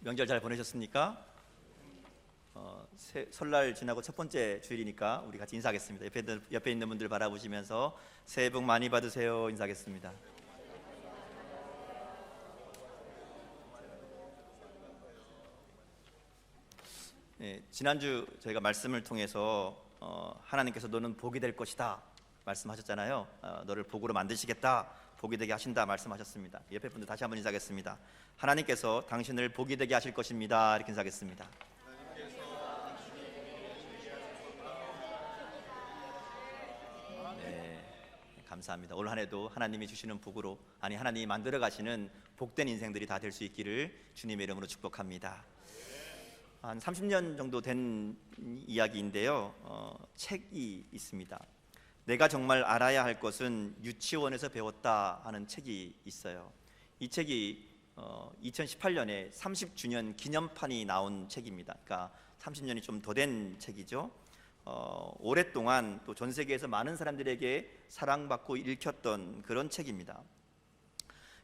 명절 잘 보내셨습니까? 설날 지나고 첫 번째 주일이니까 우리 같이 인사하겠습니다. 옆에 있는 분들 바라보시면서 새해 복 많이 받으세요 인사하겠습니다. 네, 지난주 저희가 말씀을 통해서 하나님께서 너는 복이 될 것이다 말씀하셨잖아요. 너를 복으로 만드시겠다, 복이 되게 하신다 말씀하셨습니다. 옆에 분들 다시 한번 인사하겠습니다. 하나님께서 당신을 복이 되게 하실 것입니다 이렇게 인사하겠습니다. 네, 감사합니다. 올 한 해도 하나님이 주시는 복으로, 하나님이 만들어 가시는 복된 인생들이 다 될 수 있기를 주님의 이름으로 축복합니다. 한 30년 정도 된 이야기인데요. 책이 있습니다. 내가 정말 알아야 할 것은 유치원에서 배웠다 하는 책이 있어요. 이 책이 2018년에 30주년 기념판이 나온 책입니다. 그러니까 30년이 좀 더 된 책이죠. 오랫동안 또 전 세계에서 많은 사람들에게 사랑받고 읽혔던 그런 책입니다.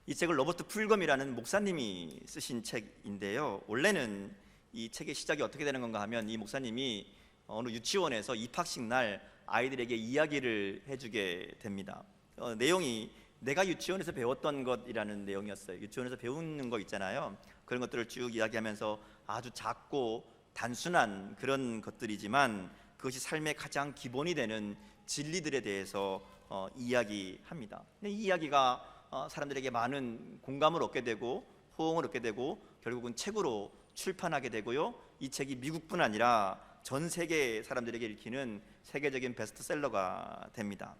이 책을 로버트 풀검이라는 목사님이 쓰신 책인데요. 원래는 이 책의 시작이 어떻게 되는 건가 하면, 이 목사님이 어느 유치원에서 입학식 날 아이들에게 이야기를 해주게 됩니다. 내용이 내가 유치원에서 배웠던 것이라는 내용이었어요. 유치원에서 배우는 거 있잖아요. 그런 것들을 쭉 이야기하면서 아주 작고 단순한 그런 것들이지만 그것이 삶의 가장 기본이 되는 진리들에 대해서 이야기합니다. 이 이야기가 사람들에게 많은 공감을 얻게 되고 호응을 얻게 되고 결국은 책으로 출판하게 되고요. 이 책이 미국뿐 아니라 전 세계 사람들에게 읽히는 세계적인 베스트셀러가 됩니다.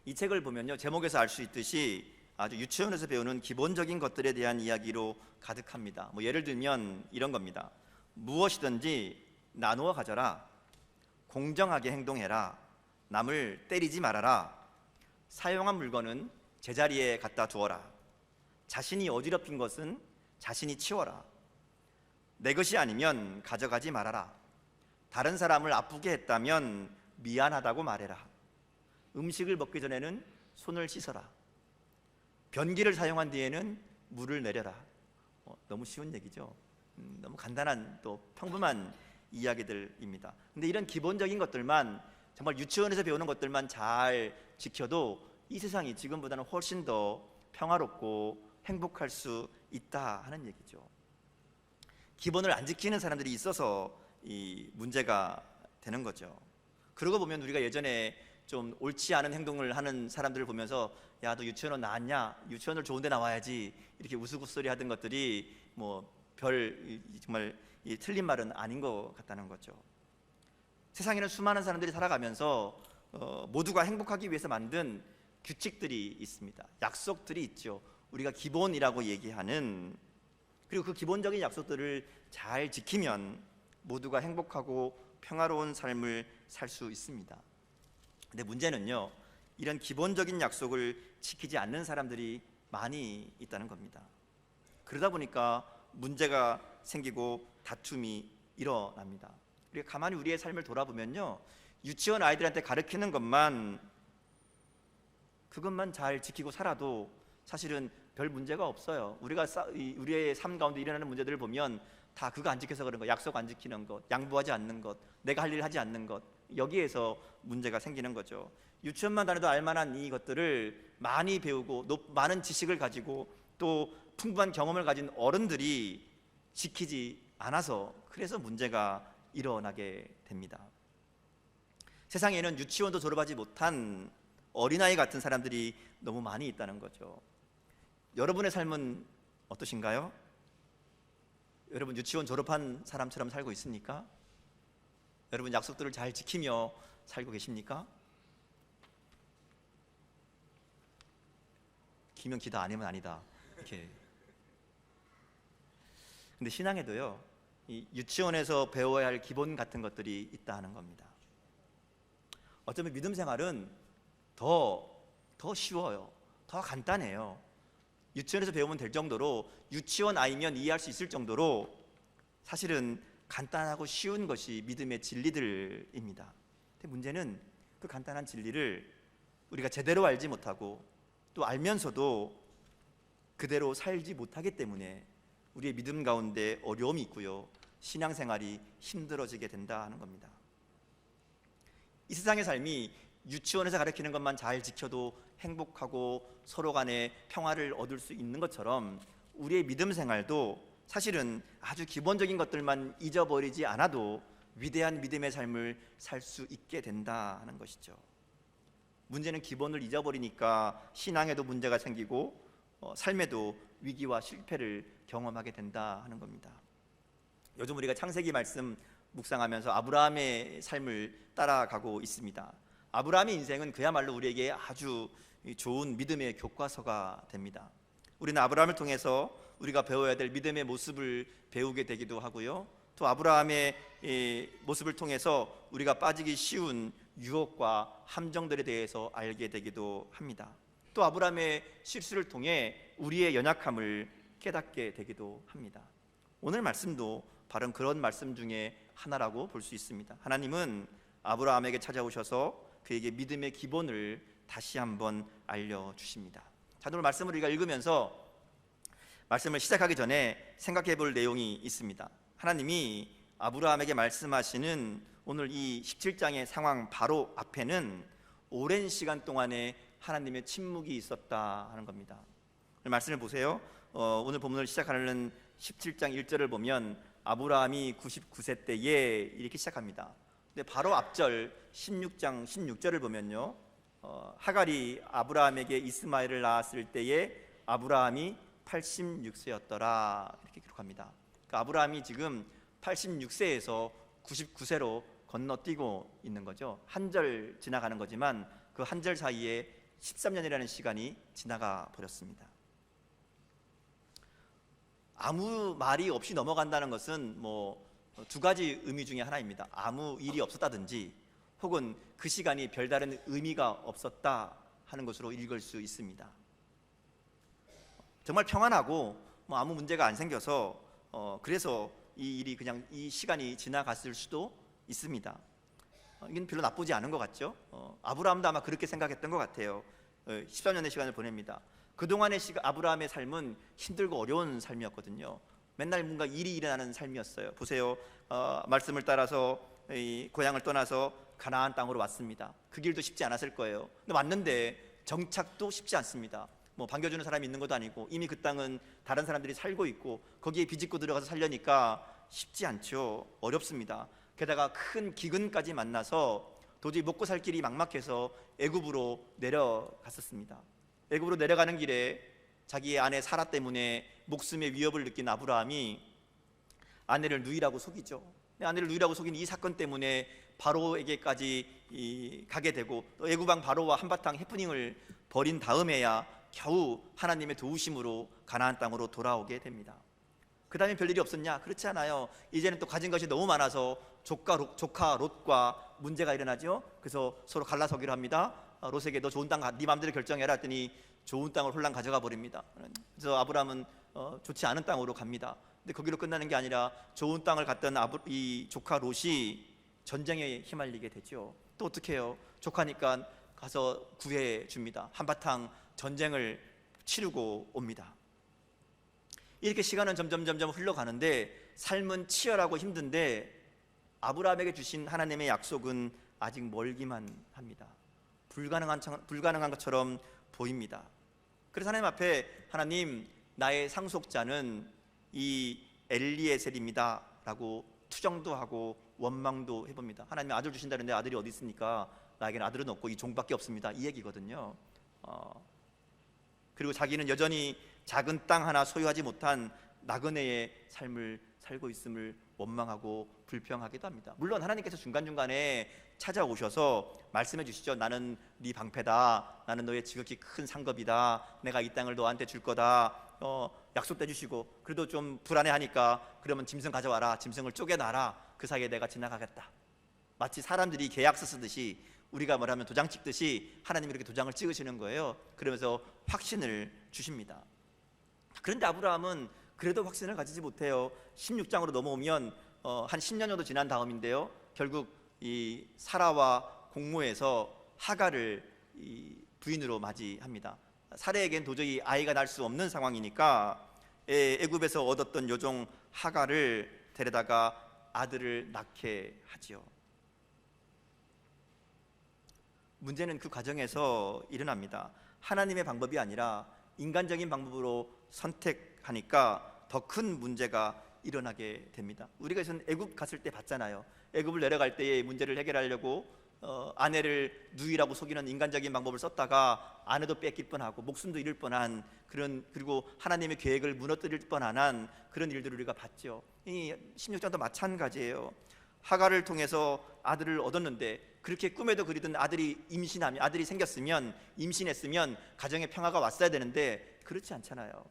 이 책을 보면요, 제목에서 알 수 있듯이 아주 유치원에서 배우는 기본적인 것들에 대한 이야기로 가득합니다. 예를 들면 이런 겁니다. 무엇이든지 나누어 가져라, 공정하게 행동해라, 남을 때리지 말아라, 사용한 물건은 제자리에 갖다 두어라, 자신이 어지럽힌 것은 자신이 치워라, 내 것이 아니면 가져가지 말아라, 다른 사람을 아프게 했다면 미안하다고 말해라, 음식을 먹기 전에는 손을 씻어라, 변기를 사용한 뒤에는 물을 내려라. 너무 쉬운 얘기죠. 너무 간단한 또 평범한 이야기들입니다. 근데 이런 기본적인 것들만, 정말 유치원에서 배우는 것들만 잘 지켜도 이 세상이 지금보다는 훨씬 더 평화롭고 행복할 수 있다 하는 얘기죠. 기본을 안 지키는 사람들이 있어서 이 문제가 되는 거죠. 그러고 보면 우리가 예전에 좀 옳지 않은 행동을 하는 사람들을 보면서 야, 너 유치원 나왔냐? 유치원을 좋은 데 나와야지, 이렇게 우스갯소리 하던 것들이 정말 틀린 말은 아닌 것 같다는 거죠. 세상에는 수많은 사람들이 살아가면서 모두가 행복하기 위해서 만든 규칙들이 있습니다. 약속들이 있죠. 우리가 기본이라고 얘기하는, 그리고 그 기본적인 약속들을 잘 지키면 모두가 행복하고 평화로운 삶을 살 수 있습니다. 근데 문제는요, 이런 기본적인 약속을 지키지 않는 사람들이 많이 있다는 겁니다. 그러다 보니까 문제가 생기고 다툼이 일어납니다. 우리가 가만히 우리의 삶을 돌아보면요, 유치원 아이들한테 가르치는 그것만 잘 지키고 살아도 사실은 별 문제가 없어요. 우리의 삶 가운데 일어나는 문제들을 보면 다 그거 안 지켜서 그런 거, 약속 안 지키는 것, 양보하지 않는 것, 내가 할 일을 하지 않는 것, 여기에서 문제가 생기는 거죠. 유치원만 다녀도 알만한 이것들을 많이 배우고 많은 지식을 가지고 또 풍부한 경험을 가진 어른들이 지키지 않아서, 그래서 문제가 일어나게 됩니다. 세상에는 유치원도 졸업하지 못한 어린아이 같은 사람들이 너무 많이 있다는 거죠. 여러분의 삶은 어떠신가요? 여러분 유치원 졸업한 사람처럼 살고 있습니까? 여러분 약속들을 잘 지키며 살고 계십니까? 기면 기다, 아니면 아니다, 이렇게. 근데 신앙에도요, 이 유치원에서 배워야 할 기본 같은 것들이 있다 하는 겁니다. 어쩌면 믿음 생활은 더 쉬워요. 더 간단해요. 유치원에서 배우면 될 정도로, 유치원 아이면 이해할 수 있을 정도로 사실은 간단하고 쉬운 것이 믿음의 진리들입니다. 근데 문제는 그 간단한 진리를 우리가 제대로 알지 못하고 또 알면서도 그대로 살지 못하기 때문에 우리의 믿음 가운데 어려움이 있고요, 신앙생활이 힘들어지게 된다 하는 겁니다. 이 세상의 삶이 유치원에서 가르치는 것만 잘 지켜도 행복하고 서로 간에 평화를 얻을 수 있는 것처럼 우리의 믿음 생활도 사실은 아주 기본적인 것들만 잊어버리지 않아도 위대한 믿음의 삶을 살 수 있게 된다 하는 것이죠. 문제는 기본을 잊어버리니까 신앙에도 문제가 생기고 삶에도 위기와 실패를 경험하게 된다 하는 겁니다. 요즘 우리가 창세기 말씀 묵상하면서 아브라함의 삶을 따라가고 있습니다. 아브라함의 인생은 그야말로 우리에게 아주 좋은 믿음의 교과서가 됩니다. 우리는 아브라함을 통해서 우리가 배워야 될 믿음의 모습을 배우게 되기도 하고요, 또 아브라함의 모습을 통해서 우리가 빠지기 쉬운 유혹과 함정들에 대해서 알게 되기도 합니다. 또 아브라함의 실수를 통해 우리의 연약함을 깨닫게 되기도 합니다. 오늘 말씀도 바로 그런 말씀 중에 하나라고 볼 수 있습니다. 하나님은 아브라함에게 찾아오셔서 그에게 믿음의 기본을 다시 한번 알려주십니다. 자, 오늘 말씀을 우리가 읽으면서 말씀을 시작하기 전에 생각해 볼 내용이 있습니다. 하나님이 아브라함에게 말씀하시는 오늘 이 17장의 상황 바로 앞에는 오랜 시간 동안에 하나님의 침묵이 있었다 하는 겁니다. 말씀을 보세요. 오늘 본문을 시작하는 17장 1절을 보면 아브라함이 99세 때에 이렇게 시작합니다. 근데 바로 앞절 16장 16절을 보면요, 하갈이 아브라함에게 이스마엘을 낳았을 때에 아브라함이 86세였더라 이렇게 기록합니다. 그러니까 아브라함이 지금 86세에서 99세로 건너뛰고 있는 거죠. 한 절 지나가는 거지만 그 한 절 사이에 13년이라는 시간이 지나가 버렸습니다. 아무 말이 없이 넘어간다는 것은 두 가지 의미 중에 하나입니다. 아무 일이 없었다든지 혹은 그 시간이 별다른 의미가 없었다 하는 것으로 읽을 수 있습니다. 정말 평안하고 아무 문제가 안 생겨서 그래서 이 일이 그냥 이 시간이 지나갔을 수도 있습니다. 이건 별로 나쁘지 않은 것 같죠? 아브라함도 아마 그렇게 생각했던 것 같아요. 13년의 시간을 보냅니다. 그동안의 아브라함의 삶은 힘들고 어려운 삶이었거든요. 맨날 뭔가 일이 일어나는 삶이었어요. 보세요. 말씀을 따라서 고향을 떠나서 가나안 땅으로 왔습니다. 그 길도 쉽지 않았을 거예요. 근데 왔는데 정착도 쉽지 않습니다. 반겨주는 사람이 있는 것도 아니고 이미 그 땅은 다른 사람들이 살고 있고 거기에 비집고 들어가서 살려니까 쉽지 않죠. 어렵습니다. 게다가 큰 기근까지 만나서 도저히 먹고 살 길이 막막해서 애굽으로 내려갔었습니다. 애굽으로 내려가는 길에 자기의 아내 사라 때문에 목숨의 위협을 느낀 아브라함이 아내를 누이라고 속이죠. 아내를 누이라고 속인 이 사건 때문에 바로에게까지 가게 되고 또 애굽 왕 바로와 한바탕 해프닝을 벌인 다음에야 겨우 하나님의 도우심으로 가나안 땅으로 돌아오게 됩니다. 그 다음에 별일이 없었냐? 그렇지 않아요. 이제는 또 가진 것이 너무 많아서 조카 롯과 문제가 일어나죠. 그래서 서로 갈라서기로 합니다. 롯에게 너 좋은 땅 네 마음대로 결정해라 했더니 좋은 땅을 홀랑 가져가 버립니다. 그래서 아브라함은 좋지 않은 땅으로 갑니다. 근데 거기로 끝나는 게 아니라 좋은 땅을 갔던 이 조카 롯이 전쟁에 휘말리게 되죠. 또 어떻게 해요? 조카니까 가서 구해 줍니다. 한바탕 전쟁을 치르고 옵니다. 이렇게 시간은 점점 흘러가는데 삶은 치열하고 힘든데 아브라함에게 주신 하나님의 약속은 아직 멀기만 합니다. 불가능한 것처럼 보입니다. 그래서 하나님 앞에 하나님, 나의 상속자는 이 엘리에셀입니다 라고 투정도 하고 원망도 해봅니다. 하나님이 아들 주신다는데 아들이 어디 있습니까? 나에게는 아들은 없고 이 종밖에 없습니다, 이 얘기거든요. 그리고 자기는 여전히 작은 땅 하나 소유하지 못한 나그네의 삶을 살고 있음을 원망하고 불평하기도 합니다. 물론 하나님께서 중간중간에 찾아오셔서 말씀해 주시죠. 나는 네 방패다, 나는 너의 지극히 큰 상급이다, 내가 이 땅을 너한테 줄 거다, 약속도 해주시고, 그래도 좀 불안해하니까 그러면 짐승 가져와라, 짐승을 쪼개놔라, 그 사이에 내가 지나가겠다. 마치 사람들이 계약서 쓰듯이, 우리가 뭐라면 도장 찍듯이 하나님이 이렇게 도장을 찍으시는 거예요. 그러면서 확신을 주십니다. 그런데 아브라함은 그래도 확신을 가지지 못해요. 16장으로 넘어오면 한 10년 정도 지난 다음인데요, 결국 이 사라와 공모해서 하갈을 이 부인으로 맞이합니다. 사라에겐 도저히 아이가 날 수 없는 상황이니까 애굽에서 얻었던 요종 하갈을 데려다가 아들을 낳게 하지요. 문제는 그 과정에서 일어납니다. 하나님의 방법이 아니라 인간적인 방법으로 선택하니까 더 큰 문제가 일어나게 됩니다. 우리가 전 애굽 갔을 때 봤잖아요. 애굽을 내려갈 때의 문제를 해결하려고 아내를 누이라고 속이는 인간적인 방법을 썼다가 아내도 뺏길 뻔하고 목숨도 잃을 뻔한 그리고 하나님의 계획을 무너뜨릴 뻔한 그런 일들을 우리가 봤죠. 이 16장도 마찬가지예요. 하갈을 통해서 아들을 얻었는데 그렇게 꿈에도 그리던 아들이 임신했으면 가정에 평화가 왔어야 되는데 그렇지 않잖아요.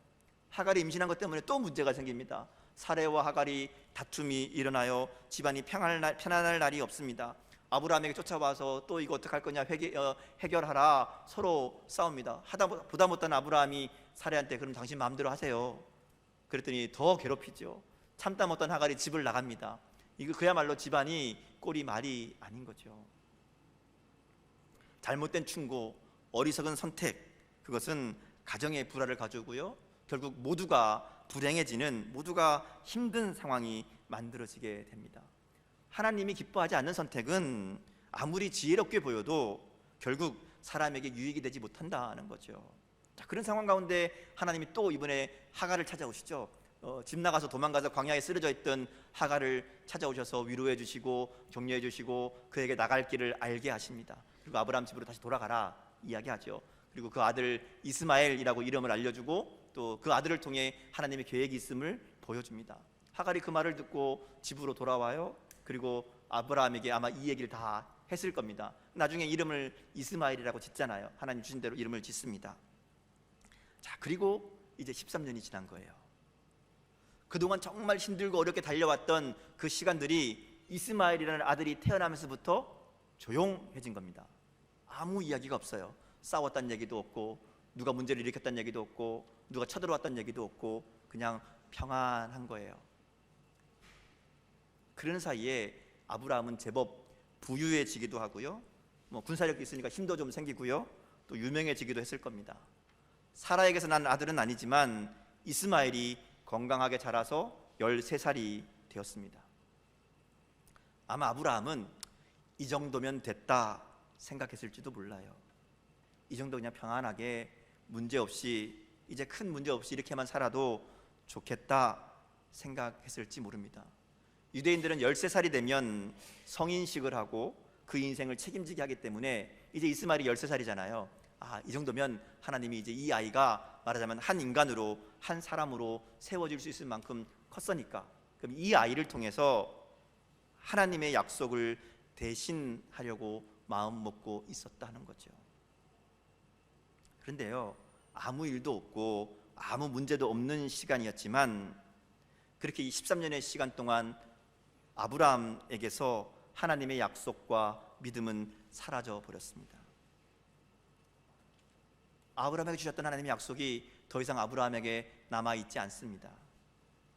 하갈이 임신한 것 때문에 또 문제가 생깁니다. 사레와 하갈이 다툼이 일어나요. 집안이 편안할 날이 없습니다. 아브라함에게 쫓아와서 또 이거 어떡할 거냐 해결하라 서로 싸웁니다. 보다 못한 아브라함이 사레한테 그럼 당신 마음대로 하세요. 그랬더니 더 괴롭히죠. 참다 못한 하갈이 집을 나갑니다. 이거 그야말로 집안이 꼴이 말이 아닌 거죠. 잘못된 충고, 어리석은 선택, 그것은 가정의 불화를 가져오고요. 결국 모두가 불행해지는, 모두가 힘든 상황이 만들어지게 됩니다. 하나님이 기뻐하지 않는 선택은 아무리 지혜롭게 보여도 결국 사람에게 유익이 되지 못한다는 거죠. 자, 그런 상황 가운데 하나님이 또 이번에 하갈을 찾아오시죠. 집 나가서 도망가서 광야에 쓰러져 있던 하갈을 찾아오셔서 위로해 주시고 격려해 주시고 그에게 나갈 길을 알게 하십니다. 그리고 아브라함 집으로 다시 돌아가라 이야기하죠. 그리고 그 아들 이스마엘이라고 이름을 알려주고 또 그 아들을 통해 하나님의 계획이 있음을 보여줍니다. 하갈이 그 말을 듣고 집으로 돌아와요. 그리고 아브라함에게 아마 이 얘기를 다 했을 겁니다. 나중에 이름을 이스마엘이라고 짓잖아요. 하나님 주신 대로 이름을 짓습니다. 자, 그리고 이제 13년이 지난 거예요. 그동안 정말 힘들고 어렵게 달려왔던 그 시간들이 이스마엘이라는 아들이 태어나면서부터 조용해진 겁니다. 아무 이야기가 없어요. 싸웠다는 얘기도 없고 누가 문제를 일으켰다는 얘기도 없고 누가 쳐들어왔다는 얘기도 없고 그냥 평안한 거예요. 그런 사이에 아브라함은 제법 부유해지기도 하고요. 군사력이 있으니까 힘도 좀 생기고요. 또 유명해지기도 했을 겁니다. 사라에게서 난 아들은 아니지만 이스마엘이 건강하게 자라서 13살이 되었습니다. 아마 아브라함은 이 정도면 됐다 생각했을지도 몰라요. 이 정도 그냥 평안하게 문제없이 이제 큰 문제 없이 이렇게만 살아도 좋겠다 생각했을지 모릅니다. 유대인들은 13살이 되면 성인식을 하고 그 인생을 책임지게 하기 때문에 이제 이스마엘이 13살이잖아요. 이 정도면 하나님이 이제 이 아이가 말하자면 한 인간으로 한 사람으로 세워질 수 있을 만큼 컸으니까 그럼 이 아이를 통해서 하나님의 약속을 대신하려고 마음 먹고 있었다는 거죠. 그런데요, 아무 일도 없고 아무 문제도 없는 시간이었지만 그렇게 이 13년의 시간 동안 아브라함에게서 하나님의 약속과 믿음은 사라져 버렸습니다. 아브라함에게 주셨던 하나님의 약속이 더 이상 아브라함에게 남아있지 않습니다.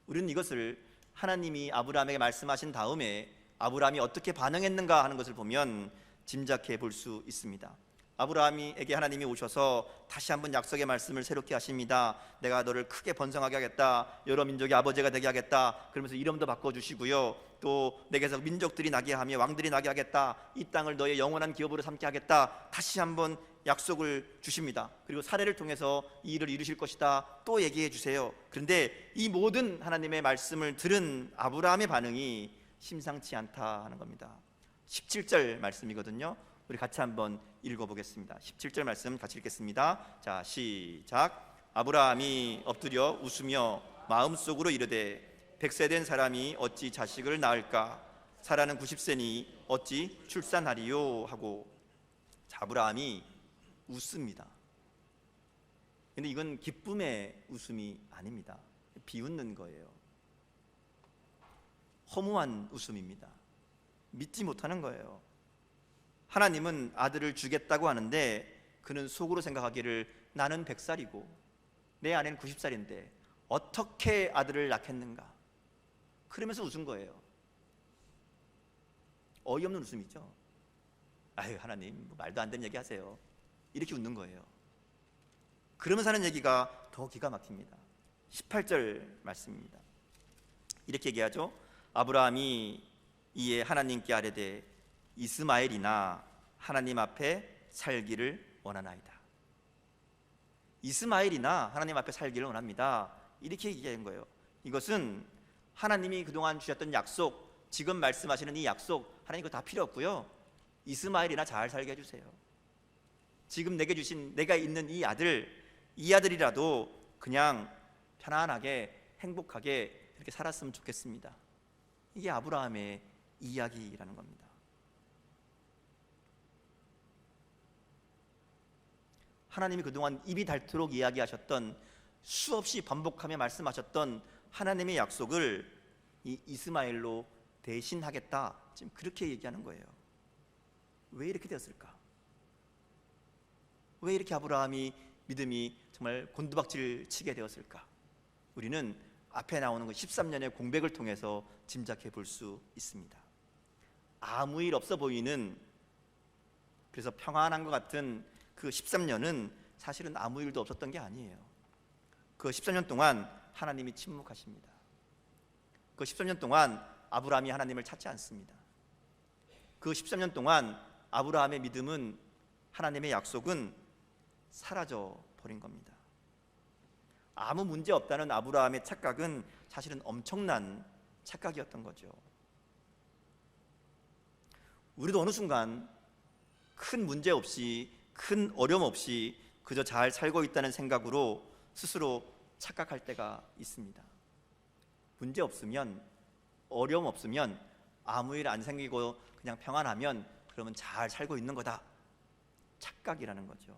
우리는 이것을 하나님이 아브라함에게 말씀하신 다음에 아브라함이 어떻게 반응했는가 하는 것을 보면 짐작해 볼 수 있습니다. 아브라함에게 하나님이 오셔서 다시 한번 약속의 말씀을 새롭게 하십니다. 내가 너를 크게 번성하게 하겠다. 여러 민족의 아버지가 되게 하겠다. 그러면서 이름도 바꿔주시고요. 또 내게서 민족들이 나게 하며 왕들이 나게 하겠다. 이 땅을 너의 영원한 기업으로 삼게 하겠다. 다시 한번 약속을 주십니다. 그리고 사례를 통해서 이 일을 이루실 것이다 또 얘기해 주세요. 그런데 이 모든 하나님의 말씀을 들은 아브라함의 반응이 심상치 않다 하는 겁니다. 17절 말씀이거든요. 우리 같이 한번 읽어보겠습니다. 17절 말씀 같이 읽겠습니다. 자, 시작. 아브라함이 엎드려 웃으며 마음속으로 이르되 100세 된 사람이 어찌 자식을 낳을까? 사라는 90세니 어찌 출산하리요? 하고. 자, 아브라함이 웃습니다. 근데 이건 기쁨의 웃음이 아닙니다. 비웃는 거예요. 허무한 웃음입니다. 믿지 못하는 거예요. 하나님은 아들을 주겠다고 하는데 그는 속으로 생각하기를 나는 100살이고 내 아내는 90살인데 어떻게 아들을 낳겠는가? 그러면서 웃은 거예요. 어이없는 웃음이죠. 아유, 하나님 말도 안 되는 얘기 하세요. 이렇게 웃는 거예요. 그러면서 하는 얘기가 더 기가 막힙니다. 18절 말씀입니다. 이렇게 얘기하죠. 아브라함이 이에 하나님께 아뢰되 이스마엘이나 하나님 앞에 살기를 원하나이다. 이스마엘이나 하나님 앞에 살기를 원합니다. 이렇게 얘기한 거예요. 이것은 하나님이 그동안 주셨던 약속, 지금 말씀하시는 이 약속, 하나님 그거 다 필요 없고요. 이스마엘이나 잘 살게 해주세요. 지금 내게 주신, 내가 있는 이 아들이라도 그냥 편안하게 행복하게 이렇게 살았으면 좋겠습니다. 이게 아브라함의 이야기라는 겁니다. 하나님이 그동안 입이 닳도록 이야기하셨던, 수없이 반복하며 말씀하셨던 하나님의 약속을 이 이스마엘로 대신하겠다, 지금 그렇게 얘기하는 거예요. 왜 이렇게 되었을까? 왜 이렇게 아브라함이 믿음이 정말 곤두박질 치게 되었을까? 우리는 앞에 나오는 그 13년의 공백을 통해서 짐작해 볼 수 있습니다. 아무 일 없어 보이는, 그래서 평안한 것 같은 그 13년은 사실은 아무 일도 없었던 게 아니에요. 그 13년 동안 하나님이 침묵하십니다. 그 13년 동안 아브라함이 하나님을 찾지 않습니다. 그 13년 동안 아브라함의 믿음은, 하나님의 약속은 사라져 버린 겁니다. 아무 문제 없다는 아브라함의 착각은 사실은 엄청난 착각이었던 거죠. 우리도 어느 순간 큰 문제 없이, 큰 어려움 없이 그저 잘 살고 있다는 생각으로 스스로 착각할 때가 있습니다. 문제 없으면, 어려움 없으면, 아무 일 안 생기고 그냥 평안하면 그러면 잘 살고 있는 거다, 착각이라는 거죠.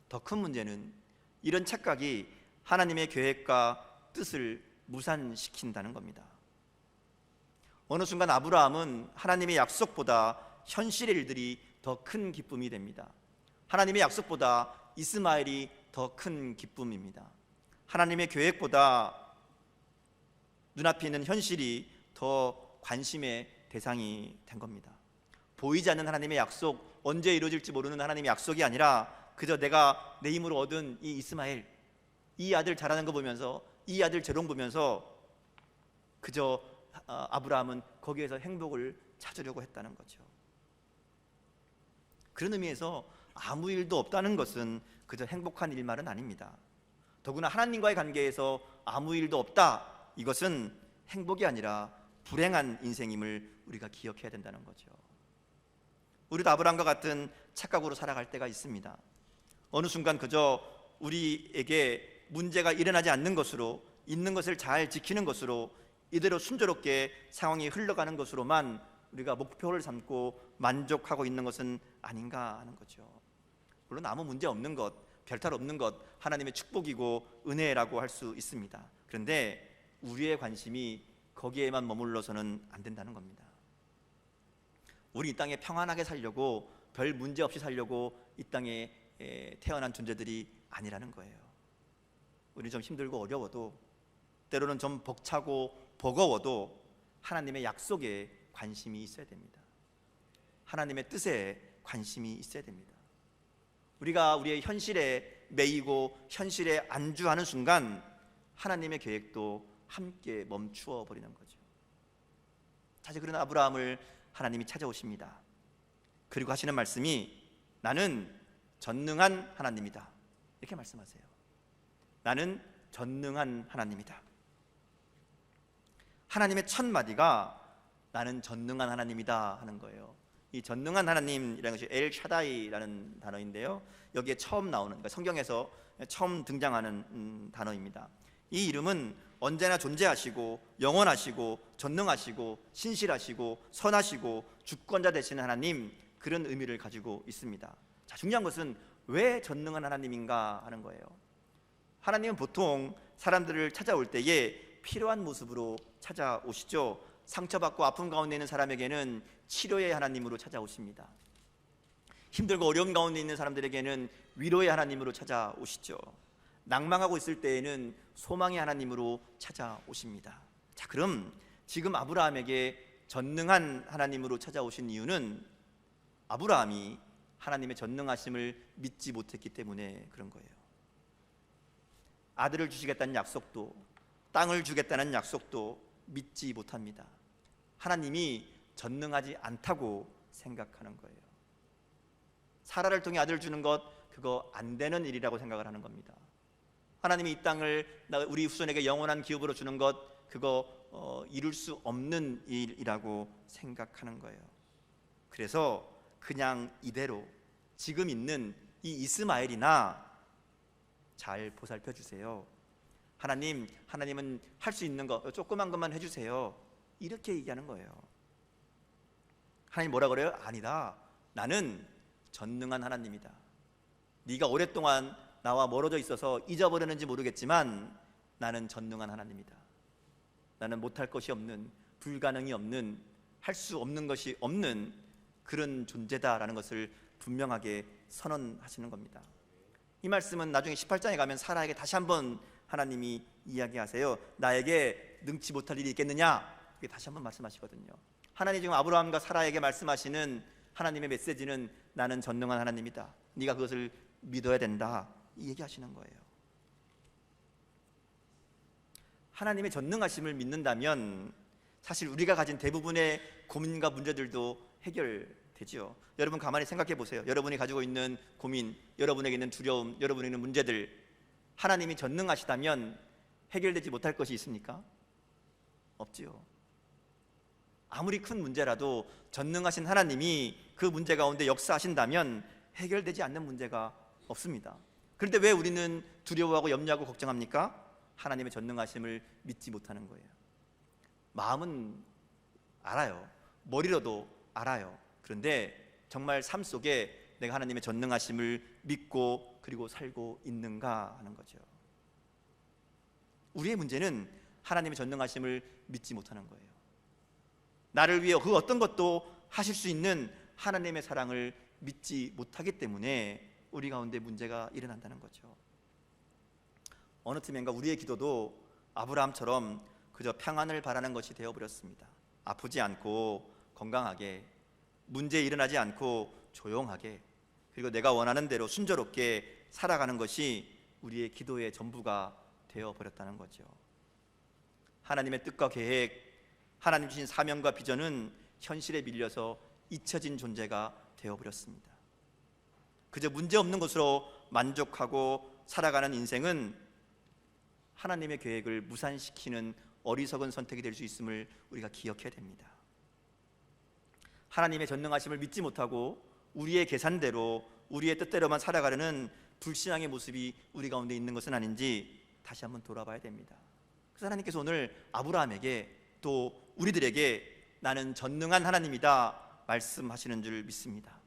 더 큰 문제는 이런 착각이 하나님의 계획과 뜻을 무산시킨다는 겁니다. 어느 순간 아브라함은 하나님의 약속보다 현실의 일들이 더 큰 기쁨이 됩니다. 하나님의 약속보다 이스마엘이 더 큰 기쁨입니다. 하나님의 계획보다 눈앞에 있는 현실이 더 관심의 대상이 된 겁니다. 보이지 않는 하나님의 약속, 언제 이루어질지 모르는 하나님의 약속이 아니라 그저 내가 내 힘으로 얻은 이 이스마엘, 이 아들 자라는 거 보면서, 이 아들 재롱 보면서 그저 아브라함은 거기에서 행복을 찾으려고 했다는 거죠. 그런 의미에서 아무 일도 없다는 것은 그저 행복한 일말은 아닙니다. 더구나 하나님과의 관계에서 아무 일도 없다, 이것은 행복이 아니라 불행한 인생임을 우리가 기억해야 된다는 거죠. 우리도 아브라함과 같은 착각으로 살아갈 때가 있습니다. 어느 순간 그저 우리에게 문제가 일어나지 않는 것으로, 있는 것을 잘 지키는 것으로, 이대로 순조롭게 상황이 흘러가는 것으로만 우리가 목표를 삼고 만족하고 있는 것은 아닌가 하는 거죠. 물론 아무 문제 없는 것, 별탈 없는 것, 하나님의 축복이고 은혜라고 할 수 있습니다. 그런데 우리의 관심이 거기에만 머물러서는 안 된다는 겁니다. 우리 이 땅에 평안하게 살려고, 별 문제 없이 살려고 이 땅에 태어난 존재들이 아니라는 거예요. 우리 좀 힘들고 어려워도, 때로는 좀 벅차고 버거워도 하나님의 약속에 관심이 있어야 됩니다. 하나님의 뜻에 관심이 있어야 됩니다. 우리가 우리의 현실에 매이고 현실에 안주하는 순간 하나님의 계획도 함께 멈추어 버리는 거죠. 사실 그런 아브라함을 하나님이 찾아오십니다. 그리고 하시는 말씀이 나는 전능한 하나님이다, 이렇게 말씀하세요. 나는 전능한 하나님이다. 하나님의 첫 마디가 나는 전능한 하나님이다 하는 거예요. 이 전능한 하나님이라는 것이 엘 샤다이라는 단어인데요, 여기에 처음 나오는, 그러니까 성경에서 처음 등장하는 단어입니다. 이 이름은 언제나 존재하시고 영원하시고 전능하시고 신실하시고 선하시고 주권자 되시는 하나님, 그런 의미를 가지고 있습니다. 자, 중요한 것은 왜 전능한 하나님인가 하는 거예요. 하나님은 보통 사람들을 찾아올 때에 필요한 모습으로 찾아오시죠. 상처받고 아픔 가운데 있는 사람에게는 치료의 하나님으로 찾아오십니다. 힘들고 어려움 가운데 있는 사람들에게는 위로의 하나님으로 찾아오시죠. 낭망하고 있을 때에는 소망의 하나님으로 찾아오십니다. 자, 그럼 지금 아브라함에게 전능한 하나님으로 찾아오신 이유는 아브라함이 하나님의 전능하심을 믿지 못했기 때문에 그런 거예요. 아들을 주시겠다는 약속도, 땅을 주겠다는 약속도 믿지 못합니다. 하나님이 전능하지 않다고 생각하는 거예요. 사라를 통해 아들을 주는 것, 그거 안 되는 일이라고 생각을 하는 겁니다. 하나님이 이 땅을 우리 후손에게 영원한 기업으로 주는 것, 그거 이룰 수 없는 일이라고 생각하는 거예요. 그래서 그냥 이대로 지금 있는 이 이스마엘이나 잘 보살펴 주세요. 하나님은 할 수 있는 거 조그만 것만 해주세요. 이렇게 얘기하는 거예요. 하나님 뭐라 그래요? 아니다. 나는 전능한 하나님이다. 네가 오랫동안 나와 멀어져 있어서 잊어버렸는지 모르겠지만 나는 전능한 하나님이다. 나는 못할 것이 없는, 불가능이 없는, 할 수 없는 것이 없는 그런 존재다라는 것을 분명하게 선언하시는 겁니다. 이 말씀은 나중에 18장에 가면 사라에게 다시 한번 하나님이 이야기하세요. 나에게 능치 못할 일이 있겠느냐? 그게 다시 한번 말씀하시거든요. 하나님 지금 아브라함과 사라에게 말씀하시는 하나님의 메시지는 나는 전능한 하나님이다. 네가 그것을 믿어야 된다. 이 얘기하시는 거예요. 하나님의 전능하심을 믿는다면 사실 우리가 가진 대부분의 고민과 문제들도 해결되죠. 여러분 가만히 생각해 보세요. 여러분이 가지고 있는 고민, 여러분에게 있는 두려움, 여러분에게 있는 문제들, 하나님이 전능하시다면 해결되지 못할 것이 있습니까? 없지요. 아무리 큰 문제라도 전능하신 하나님이 그 문제 가운데 역사하신다면 해결되지 않는 문제가 없습니다. 그런데 왜 우리는 두려워하고 염려하고 걱정합니까? 하나님의 전능하심을 믿지 못하는 거예요. 마음은 알아요. 머리로도 알아요. 그런데 정말 삶 속에 내가 하나님의 전능하심을 믿고 그리고 살고 있는가 하는 거죠. 우리의 문제는 하나님의 전능하심을 믿지 못하는 거예요. 나를 위해 그 어떤 것도 하실 수 있는 하나님의 사랑을 믿지 못하기 때문에 우리 가운데 문제가 일어난다는 거죠. 어느 틈엔가 우리의 기도도 아브라함처럼 그저 평안을 바라는 것이 되어버렸습니다. 아프지 않고 건강하게, 문제 일어나지 않고 조용하게, 그리고 내가 원하는 대로 순조롭게 살아가는 것이 우리의 기도의 전부가 되어버렸다는 거죠. 하나님의 뜻과 계획, 하나님 주신 사명과 비전은 현실에 밀려서 잊혀진 존재가 되어버렸습니다. 그저 문제없는 것으로 만족하고 살아가는 인생은 하나님의 계획을 무산시키는 어리석은 선택이 될 수 있음을 우리가 기억해야 됩니다. 하나님의 전능하심을 믿지 못하고 우리의 계산대로, 우리의 뜻대로만 살아가려는 불신앙의 모습이 우리 가운데 있는 것은 아닌지 다시 한번 돌아봐야 됩니다. 그래서 하나님께서 오늘 아브라함에게 또 우리들에게 나는 전능한 하나님이다 말씀하시는 줄 믿습니다.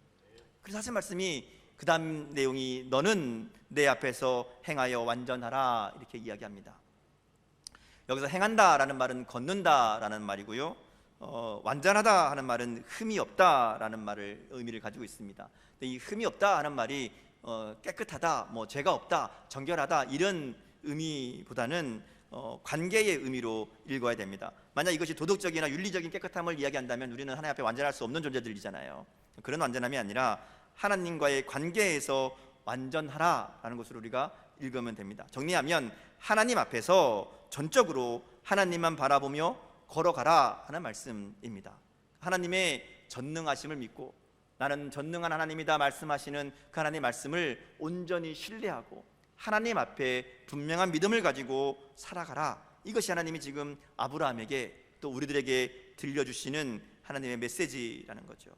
그래서 하신 말씀이 그 다음 내용이 너는 내 앞에서 행하여 완전하라 이렇게 이야기합니다. 여기서 행한다라는 말은 걷는다라는 말이고요, 완전하다 하는 말은 흠이 없다라는 말을 의미를 가지고 있습니다. 근데 이 흠이 없다 하는 말이 깨끗하다, 죄가 없다, 정결하다 이런 의미보다는 관계의 의미로 읽어야 됩니다. 만약 이것이 도덕적이나 윤리적인 깨끗함을 이야기한다면 우리는 하나님 앞에 완전할 수 없는 존재들이잖아요. 그런 완전함이 아니라 하나님과의 관계에서 완전하라라는 것으로 우리가 읽으면 됩니다. 정리하면 하나님 앞에서 전적으로 하나님만 바라보며 걸어가라 하는 말씀입니다. 하나님의 전능하심을 믿고 나는 전능한 하나님이다 말씀하시는 그 하나님의 말씀을 온전히 신뢰하고 하나님 앞에 분명한 믿음을 가지고 살아가라. 이것이 하나님이 지금 아브라함에게 또 우리들에게 들려주시는 하나님의 메시지라는 거죠.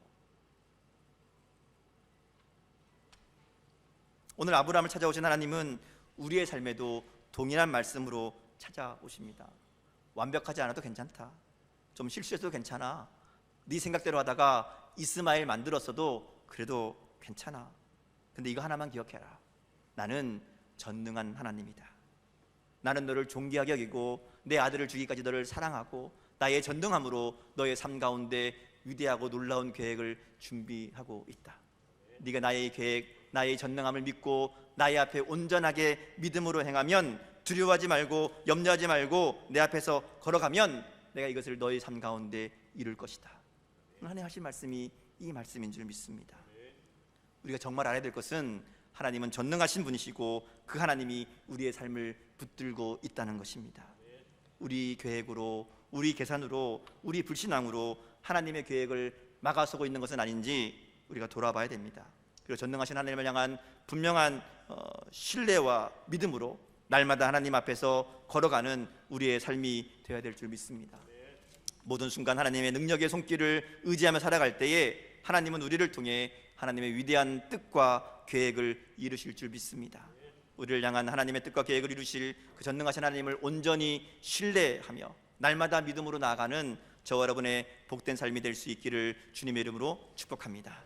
오늘 아브라함을 찾아오신 하나님은 우리의 삶에도 동일한 말씀으로 찾아오십니다. 완벽하지 않아도 괜찮다, 좀 실수해도 괜찮아, 네 생각대로 하다가 이스마엘 만들었어도 그래도 괜찮아. 근데 이거 하나만 기억해라. 나는 전능한 하나님이다. 나는 너를 존귀하게 여기고 내 아들을 주기까지 너를 사랑하고 나의 전능함으로 너의 삶 가운데 위대하고 놀라운 계획을 준비하고 있다. 네가 나의 계획, 나의 전능함을 믿고 나의 앞에 온전하게 믿음으로 행하면, 두려워하지 말고 염려하지 말고 내 앞에서 걸어가면 내가 이것을 너의 삶 가운데 이룰 것이다. 하나님 하실 말씀이 이 말씀인 줄 믿습니다. 우리가 정말 알아야 될 것은 하나님은 전능하신 분이시고 그 하나님이 우리의 삶을 붙들고 있다는 것입니다. 우리 계획으로, 우리 계산으로, 우리 불신앙으로 하나님의 계획을 막아서고 있는 것은 아닌지 우리가 돌아봐야 됩니다. 그리고 전능하신 하나님을 향한 분명한 신뢰와 믿음으로 날마다 하나님 앞에서 걸어가는 우리의 삶이 되어야 될 줄 믿습니다. 모든 순간 하나님의 능력의 손길을 의지하며 살아갈 때에 하나님은 우리를 통해 하나님의 위대한 뜻과 계획을 이루실 줄 믿습니다. 우리를 향한 하나님의 뜻과 계획을 이루실 그 전능하신 하나님을 온전히 신뢰하며 날마다 믿음으로 나아가는 저와 여러분의 복된 삶이 될 수 있기를 주님의 이름으로 축복합니다.